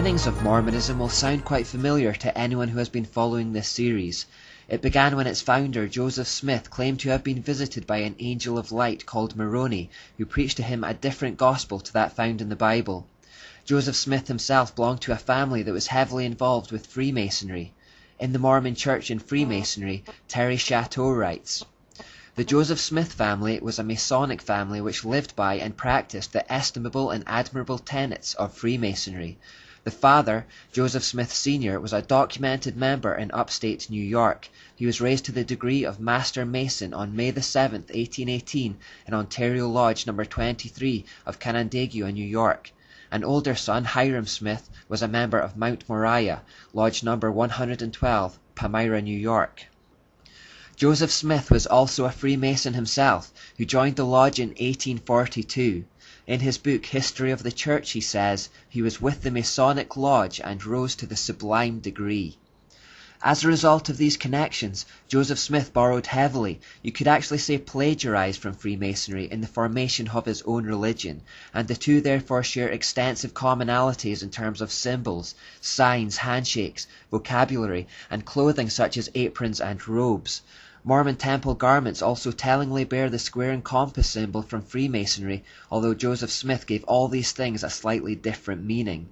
beginnings of Mormonism will sound quite familiar to anyone who has been following this series. It began when its founder, Joseph Smith, claimed to have been visited by an angel of light called Moroni, who preached to him a different gospel to that found in the Bible. Joseph Smith himself belonged to a family that was heavily involved with Freemasonry. In the Mormon Church and Freemasonry, Terry Chateau writes, "The Joseph Smith family was a Masonic family which lived by and practiced the estimable and admirable tenets of Freemasonry. The father, Joseph Smith Sr., was a documented member in upstate New York. He was raised to the degree of Master Mason on May the 7th, 1818, in Ontario Lodge No. 23 of Canandaigua, New York. An older son, Hiram Smith, was a member of Mount Moriah, Lodge No. 112, Palmyra, New York. Joseph Smith was also a Freemason himself, who joined the lodge in 1842. In his book History of the Church he says, he was with the Masonic Lodge and rose to the sublime degree. As a result of these connections, Joseph Smith borrowed heavily, you could actually say plagiarized from Freemasonry in the formation of his own religion, and the two therefore share extensive commonalities in terms of symbols, signs, handshakes, vocabulary, and clothing such as aprons and robes. Mormon temple garments also tellingly bear the square and compass symbol from Freemasonry, although Joseph Smith gave all these things a slightly different meaning.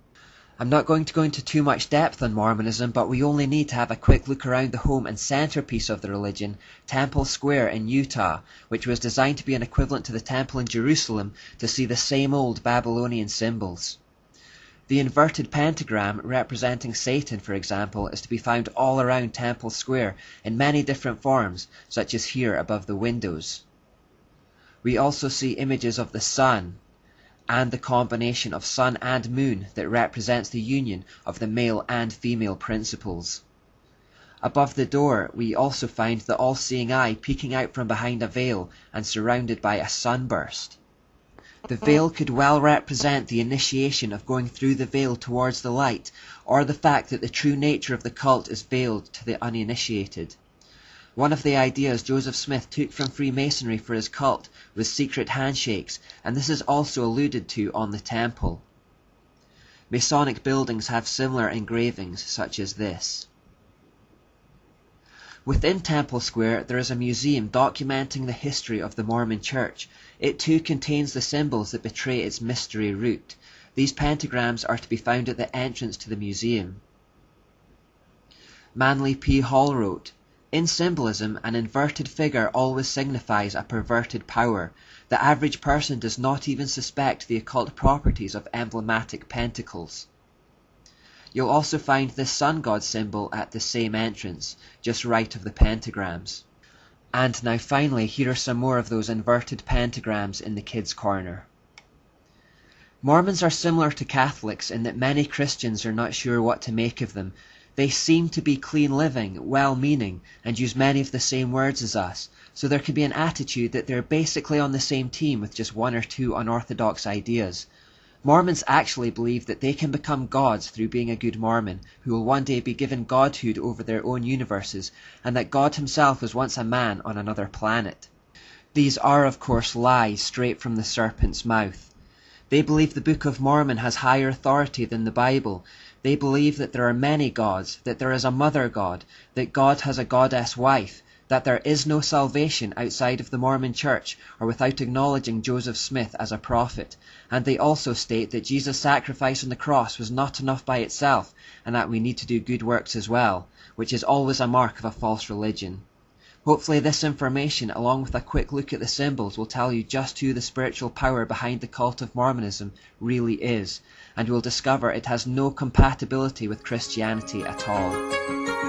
I'm not going to go into too much depth on Mormonism, but we only need to have a quick look around the home and centerpiece of the religion, Temple Square in Utah, which was designed to be an equivalent to the temple in Jerusalem, to see the same old Babylonian symbols. The inverted pentagram representing Satan, for example, is to be found all around Temple Square in many different forms, such as here above the windows. We also see images of the sun, and the combination of sun and moon that represents the union of the male and female principles. Above the door we also find the all-seeing eye peeking out from behind a veil and surrounded by a sunburst. The veil could well represent the initiation of going through the veil towards the light, or the fact that the true nature of the cult is veiled to the uninitiated. One of the ideas Joseph Smith took from Freemasonry for his cult was secret handshakes, and this is also alluded to on the temple. Masonic buildings have similar engravings such as this. Within Temple Square there is a museum documenting the history of the Mormon Church. It too contains the symbols that betray its mystery root. These pentagrams are to be found at the entrance to the museum. Manly P. Hall wrote, "In symbolism, an inverted figure always signifies a perverted power. The average person does not even suspect the occult properties of emblematic pentacles." You'll also find the sun god symbol at the same entrance, just right of the pentagrams. And now finally, here are some more of those inverted pentagrams in the kids' corner. Mormons are similar to Catholics in that many Christians are not sure what to make of them. They seem to be clean living, well-meaning, and use many of the same words as us, so there can be an attitude that they're basically on the same team with just one or two unorthodox ideas. Mormons actually believe that they can become gods through being a good Mormon, who will one day be given godhood over their own universes, and that God himself was once a man on another planet. These are, of course, lies straight from the serpent's mouth. They believe the Book of Mormon has higher authority than the Bible. They believe that there are many gods, that there is a mother god, that God has a goddess wife, that there is no salvation outside of the Mormon Church or without acknowledging Joseph Smith as a prophet, and they also state that Jesus' sacrifice on the cross was not enough by itself, and that we need to do good works as well, which is always a mark of a false religion. Hopefully this information, along with a quick look at the symbols, will tell you just who the spiritual power behind the cult of Mormonism really is, and you will discover it has no compatibility with Christianity at all.